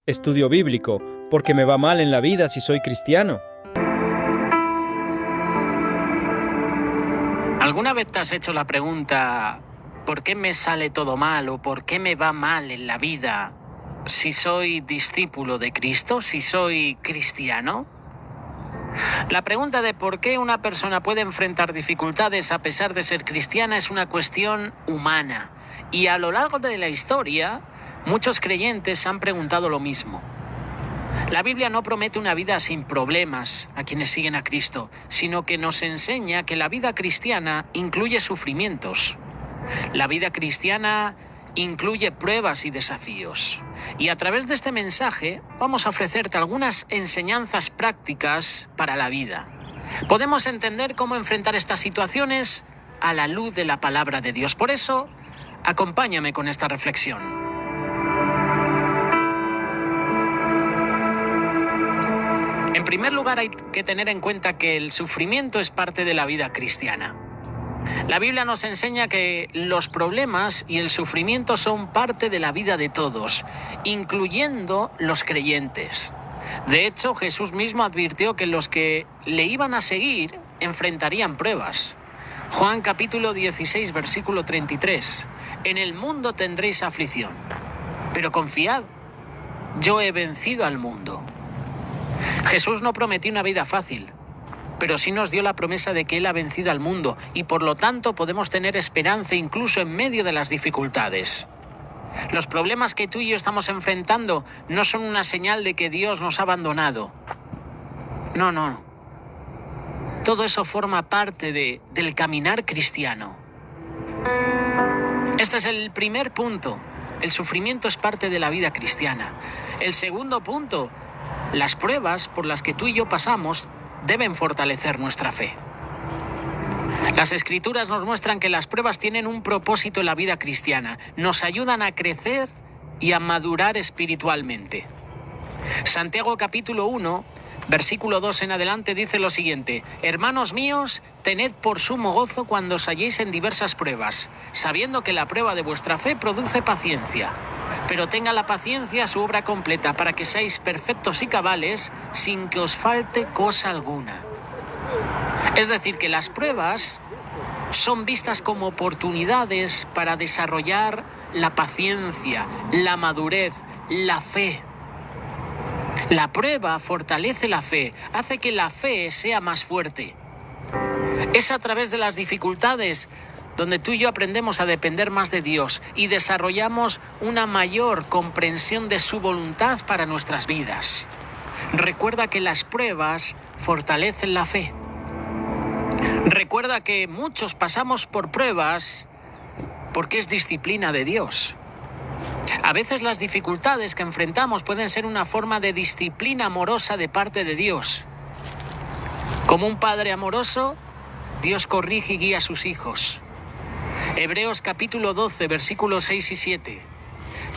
Estudio bíblico, porque me va mal en la vida si soy cristiano. ¿Alguna vez te has hecho la pregunta, ¿por qué me sale todo mal o por qué me va mal en la vida si soy discípulo de Cristo, si soy cristiano? La pregunta de por qué una persona puede enfrentar dificultades a pesar de ser cristiana es una cuestión humana. Y a lo largo de la historia, muchos creyentes han preguntado lo mismo. La Biblia no promete una vida sin problemas a quienes siguen a Cristo, sino que nos enseña que la vida cristiana incluye sufrimientos. La vida cristiana incluye pruebas y desafíos. Y a través de este mensaje vamos a ofrecerte algunas enseñanzas prácticas para la vida. Podemos entender cómo enfrentar estas situaciones a la luz de la palabra de Dios. Por eso, acompáñame con esta reflexión. En primer lugar, hay que tener en cuenta que el sufrimiento es parte de la vida cristiana. La Biblia nos enseña que los problemas y el sufrimiento son parte de la vida de todos, incluyendo los creyentes. De hecho, Jesús mismo advirtió que los que le iban a seguir enfrentarían pruebas. Juan capítulo 16, versículo 33. En el mundo tendréis aflicción, pero confiad, yo he vencido al mundo. Jesús no prometió una vida fácil, pero sí nos dio la promesa de que Él ha vencido al mundo y por lo tanto podemos tener esperanza incluso en medio de las dificultades. Los problemas que tú y yo estamos enfrentando no son una señal de que Dios nos ha abandonado. No. Todo eso forma parte del caminar cristiano. Este es el primer punto. El sufrimiento es parte de la vida cristiana. El segundo punto, las pruebas por las que tú y yo pasamos deben fortalecer nuestra fe. Las Escrituras nos muestran que las pruebas tienen un propósito en la vida cristiana. Nos ayudan a crecer y a madurar espiritualmente. Santiago capítulo 1, versículo 2 en adelante dice lo siguiente: Hermanos míos, tened por sumo gozo cuando os halléis en diversas pruebas, sabiendo que la prueba de vuestra fe produce paciencia. Pero tenga la paciencia su obra completa, para que seáis perfectos y cabales, sin que os falte cosa alguna. Es decir, que las pruebas son vistas como oportunidades para desarrollar la paciencia, la madurez, la fe. La prueba fortalece la fe, hace que la fe sea más fuerte. Es a través de las dificultades donde tú y yo aprendemos a depender más de Dios y desarrollamos una mayor comprensión de su voluntad para nuestras vidas. Recuerda que las pruebas fortalecen la fe. Recuerda que muchos pasamos por pruebas porque es disciplina de Dios. A veces las dificultades que enfrentamos pueden ser una forma de disciplina amorosa de parte de Dios. Como un padre amoroso, Dios corrige y guía a sus hijos. Hebreos capítulo 12, versículos 6 y 7.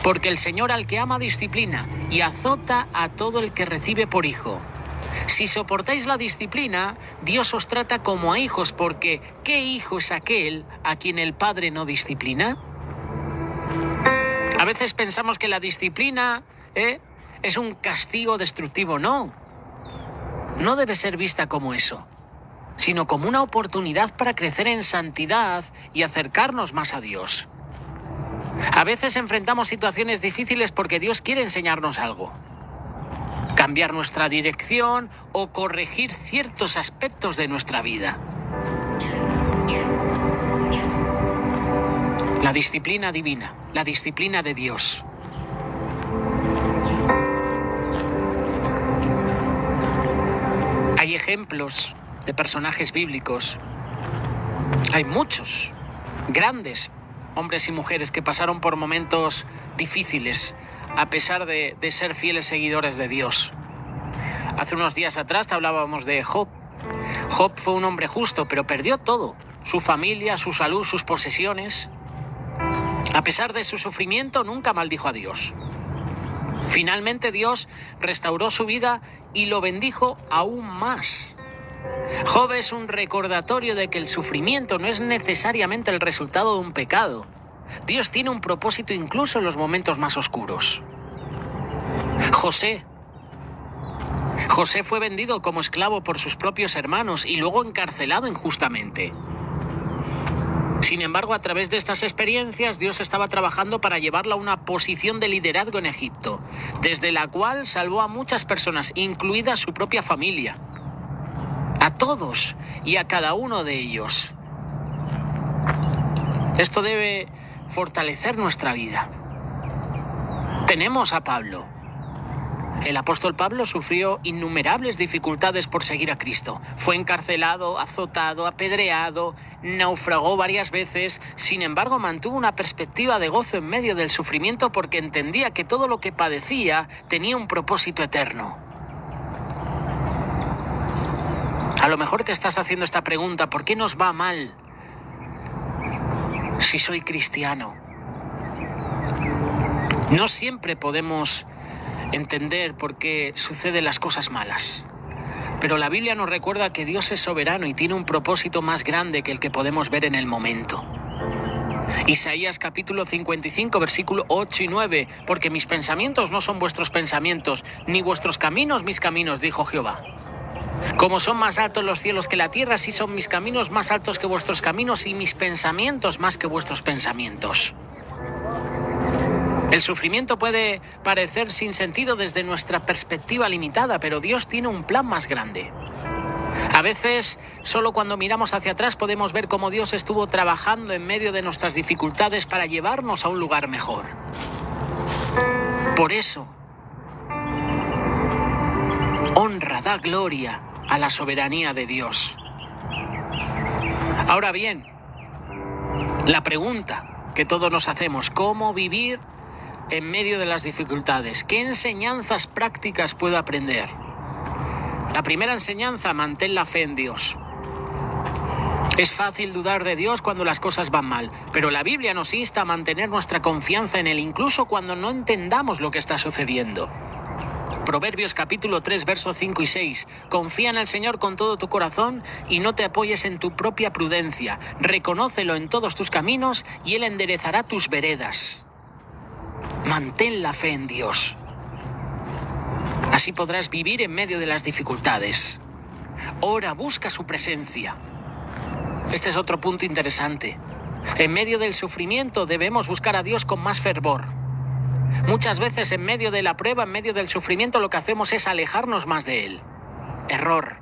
Porque el Señor al que ama disciplina y azota a todo el que recibe por hijo. Si soportáis la disciplina, Dios os trata como a hijos, porque ¿qué hijo es aquel a quien el Padre no disciplina? A veces pensamos que la disciplina es un castigo destructivo. No debe ser vista como eso, sino como una oportunidad para crecer en santidad y acercarnos más a Dios. A veces enfrentamos situaciones difíciles porque Dios quiere enseñarnos algo, cambiar nuestra dirección o corregir ciertos aspectos de nuestra vida. La disciplina divina, la disciplina de Dios. Hay ejemplos de personajes bíblicos. Hay muchos grandes hombres y mujeres que pasaron por momentos difíciles a pesar de ser fieles seguidores de Dios. Hace unos días atrás te hablábamos de Job. Job fue un hombre justo, pero perdió todo: su familia, su salud, sus posesiones. A pesar de su sufrimiento, nunca maldijo a Dios. Finalmente Dios restauró su vida y lo bendijo aún más. Job es un recordatorio de que el sufrimiento no es necesariamente el resultado de un pecado. Dios tiene un propósito incluso en los momentos más oscuros. José fue vendido como esclavo por sus propios hermanos y luego encarcelado injustamente. Sin embargo, a través de estas experiencias, Dios estaba trabajando para llevarlo a una posición de liderazgo en Egipto, desde la cual salvó a muchas personas, incluida su propia familia. A todos y a cada uno de ellos. Esto debe fortalecer nuestra vida. Tenemos a Pablo. El apóstol Pablo sufrió innumerables dificultades por seguir a Cristo. Fue encarcelado, azotado, apedreado, naufragó varias veces. Sin embargo, mantuvo una perspectiva de gozo en medio del sufrimiento porque entendía que todo lo que padecía tenía un propósito eterno. A lo mejor te estás haciendo esta pregunta: ¿por qué nos va mal si soy cristiano? No siempre podemos entender por qué suceden las cosas malas. Pero la Biblia nos recuerda que Dios es soberano y tiene un propósito más grande que el que podemos ver en el momento. Isaías capítulo 55, versículo 8 y 9. Porque mis pensamientos no son vuestros pensamientos, ni vuestros caminos mis caminos, dijo Jehová. Como son más altos los cielos que la tierra, así son mis caminos más altos que vuestros caminos y mis pensamientos más que vuestros pensamientos. El sufrimiento puede parecer sin sentido desde nuestra perspectiva limitada, pero Dios tiene un plan más grande. A veces, solo cuando miramos hacia atrás podemos ver cómo Dios estuvo trabajando en medio de nuestras dificultades para llevarnos a un lugar mejor. Por eso, honra, da gloria a la soberanía de Dios. Ahora bien, la pregunta que todos nos hacemos: ¿cómo vivir en medio de las dificultades? ¿Qué enseñanzas prácticas puedo aprender? La primera enseñanza: mantén la fe en Dios. Es fácil dudar de Dios cuando las cosas van mal, pero la Biblia nos insta a mantener nuestra confianza en Él, incluso cuando no entendamos lo que está sucediendo. Proverbios capítulo 3, versos 5 y 6. Confía en el Señor con todo tu corazón y no te apoyes en tu propia prudencia. Reconócelo en todos tus caminos y Él enderezará tus veredas. Mantén la fe en Dios. Así podrás vivir en medio de las dificultades. Ora, busca su presencia. Este es otro punto interesante. En medio del sufrimiento debemos buscar a Dios con más fervor. Muchas veces en medio de la prueba, en medio del sufrimiento, lo que hacemos es alejarnos más de Él. Error.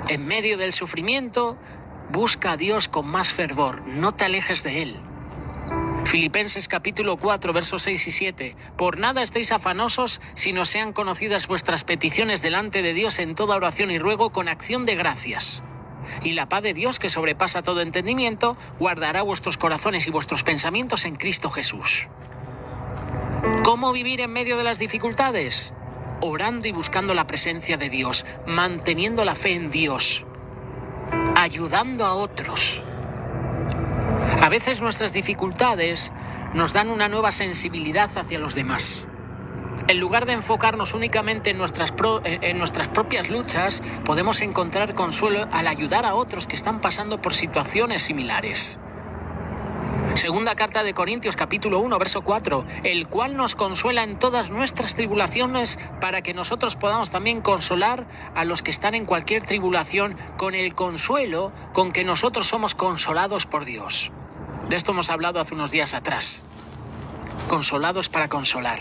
En medio del sufrimiento, busca a Dios con más fervor. No te alejes de Él. Filipenses capítulo 4, versos 6 y 7. Por nada estéis afanosos, sino sean conocidas vuestras peticiones delante de Dios en toda oración y ruego con acción de gracias. Y la paz de Dios, que sobrepasa todo entendimiento, guardará vuestros corazones y vuestros pensamientos en Cristo Jesús. ¿Cómo vivir en medio de las dificultades? Orando y buscando la presencia de Dios, manteniendo la fe en Dios, ayudando a otros. A veces nuestras dificultades nos dan una nueva sensibilidad hacia los demás. En lugar de enfocarnos únicamente en nuestras propias luchas, podemos encontrar consuelo al ayudar a otros que están pasando por situaciones similares. Segunda carta de Corintios capítulo 1, verso 4, el cual nos consuela en todas nuestras tribulaciones para que nosotros podamos también consolar a los que están en cualquier tribulación con el consuelo con que nosotros somos consolados por Dios. De esto hemos hablado hace unos días atrás. Consolados para consolar.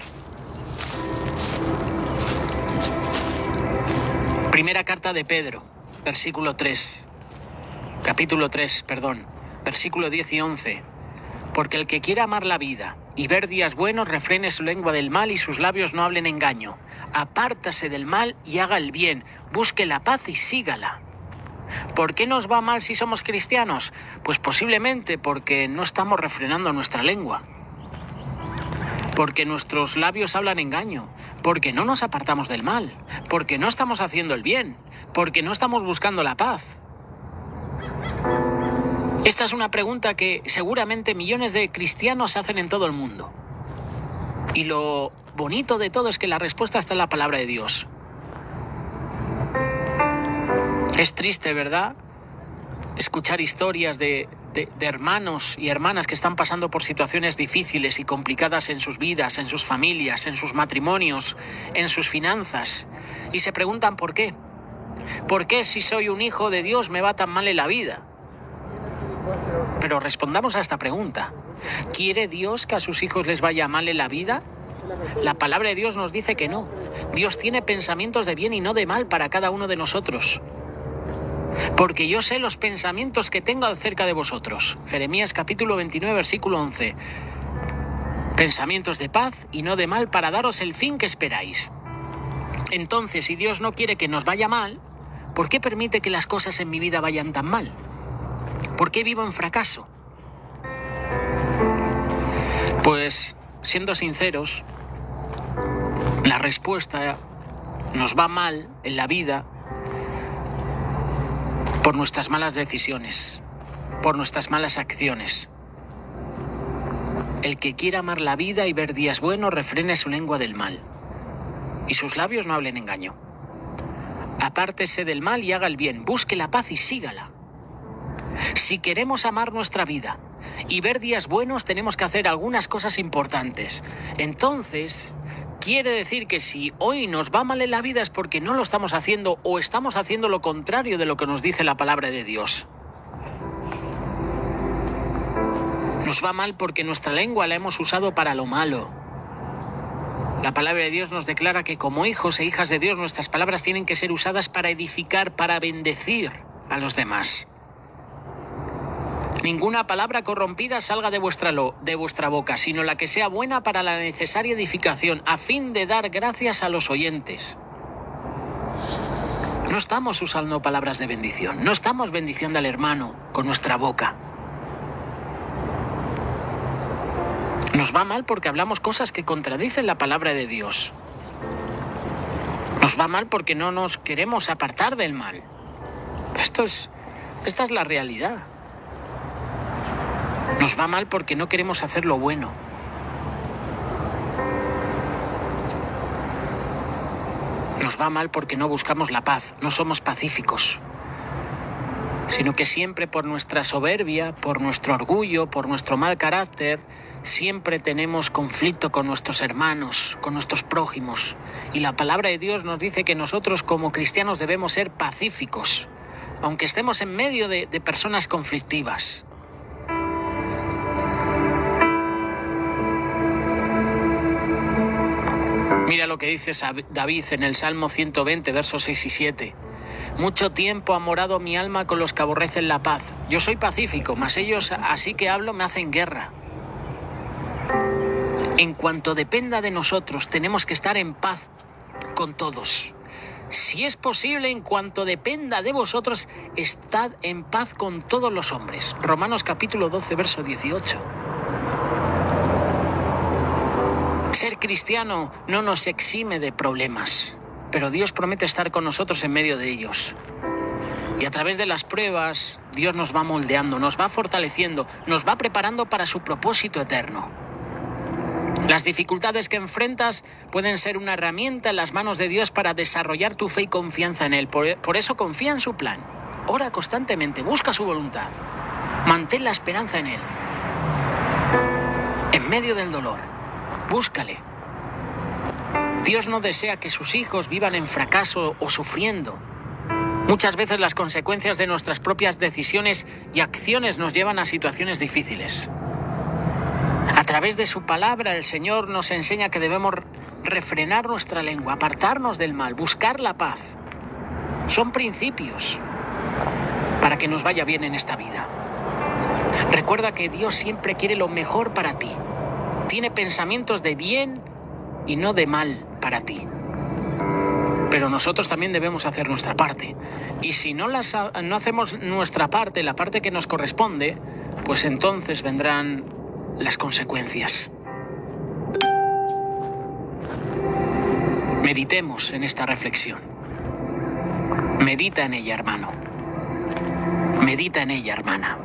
Primera carta de Pedro, capítulo 3, versículo 10 y 11. Porque el que quiera amar la vida y ver días buenos, refrene su lengua del mal y sus labios no hablen engaño. Apártase del mal y haga el bien, busque la paz y sígala. ¿Por qué nos va mal si somos cristianos? Pues posiblemente porque no estamos refrenando nuestra lengua. Porque nuestros labios hablan engaño. Porque no nos apartamos del mal. Porque no estamos haciendo el bien. Porque no estamos buscando la paz. Esta es una pregunta que seguramente millones de cristianos se hacen en todo el mundo. Y lo bonito de todo es que la respuesta está en la palabra de Dios. Es triste, ¿verdad?, escuchar historias de de hermanos y hermanas que están pasando por situaciones difíciles y complicadas en sus vidas, en sus familias, en sus matrimonios, en sus finanzas, y se preguntan ¿por qué? ¿Por qué si soy un hijo de Dios me va tan mal en la vida? Pero respondamos a esta pregunta. ¿Quiere Dios que a sus hijos les vaya mal en la vida? La palabra de Dios nos dice que no. Dios tiene pensamientos de bien y no de mal para cada uno de nosotros. Porque yo sé los pensamientos que tengo acerca de vosotros. Jeremías capítulo 29, versículo 11. Pensamientos de paz y no de mal para daros el fin que esperáis. Entonces, si Dios no quiere que nos vaya mal, ¿por qué permite que las cosas en mi vida vayan tan mal? ¿Por qué vivo en fracaso? Pues, siendo sinceros, la respuesta nos va mal en la vida por nuestras malas decisiones, por nuestras malas acciones. El que quiera amar la vida y ver días buenos, refrene su lengua del mal, y sus labios no hablen engaño. Apártese del mal y haga el bien, busque la paz y sígala. Si queremos amar nuestra vida y ver días buenos, tenemos que hacer algunas cosas importantes. Entonces, quiere decir que si hoy nos va mal en la vida es porque no lo estamos haciendo o estamos haciendo lo contrario de lo que nos dice la palabra de Dios. Nos va mal porque nuestra lengua la hemos usado para lo malo. La palabra de Dios nos declara que como hijos e hijas de Dios nuestras palabras tienen que ser usadas para edificar, para bendecir a los demás. Ninguna palabra corrompida salga de vuestra boca, sino la que sea buena para la necesaria edificación, a fin de dar gracias a los oyentes. No estamos usando palabras de bendición, no estamos bendiciendo al hermano con nuestra boca. Nos va mal porque hablamos cosas que contradicen la palabra de Dios. Nos va mal porque no nos queremos apartar del mal. Esta es la realidad. Nos va mal porque no queremos hacer lo bueno. Nos va mal porque no buscamos la paz, no somos pacíficos, sino que siempre por nuestra soberbia, por nuestro orgullo, por nuestro mal carácter, siempre tenemos conflicto con nuestros hermanos, con nuestros prójimos. Y la palabra de Dios nos dice que nosotros como cristianos debemos ser pacíficos, aunque estemos en medio de personas conflictivas. Mira lo que dice David en el Salmo 120, versos 6 y 7. Mucho tiempo ha morado mi alma con los que aborrecen la paz. Yo soy pacífico, mas ellos, así que hablo, me hacen guerra. En cuanto dependa de nosotros, tenemos que estar en paz con todos. Si es posible, en cuanto dependa de vosotros, estad en paz con todos los hombres. Romanos capítulo 12, verso 18. Ser cristiano no nos exime de problemas, pero Dios promete estar con nosotros en medio de ellos. Y a través de las pruebas, Dios nos va moldeando, nos va fortaleciendo, nos va preparando para su propósito eterno. Las dificultades que enfrentas pueden ser una herramienta en las manos de Dios para desarrollar tu fe y confianza en Él. Por eso confía en su plan. Ora constantemente, busca su voluntad. Mantén la esperanza en Él. En medio del dolor, búscale. Dios no desea que sus hijos vivan en fracaso o sufriendo. Muchas veces las consecuencias de nuestras propias decisiones y acciones nos llevan a situaciones difíciles. A través de su palabra, el Señor nos enseña que debemos refrenar nuestra lengua, apartarnos del mal, buscar la paz. Son principios para que nos vaya bien en esta vida. Recuerda que Dios siempre quiere lo mejor para ti. Tiene pensamientos de bien y no de mal para ti. Pero nosotros también debemos hacer nuestra parte. Y si no hacemos nuestra parte, la parte que nos corresponde, pues entonces vendrán las consecuencias. Meditemos en esta reflexión. Medita en ella, hermano. Medita en ella, hermana.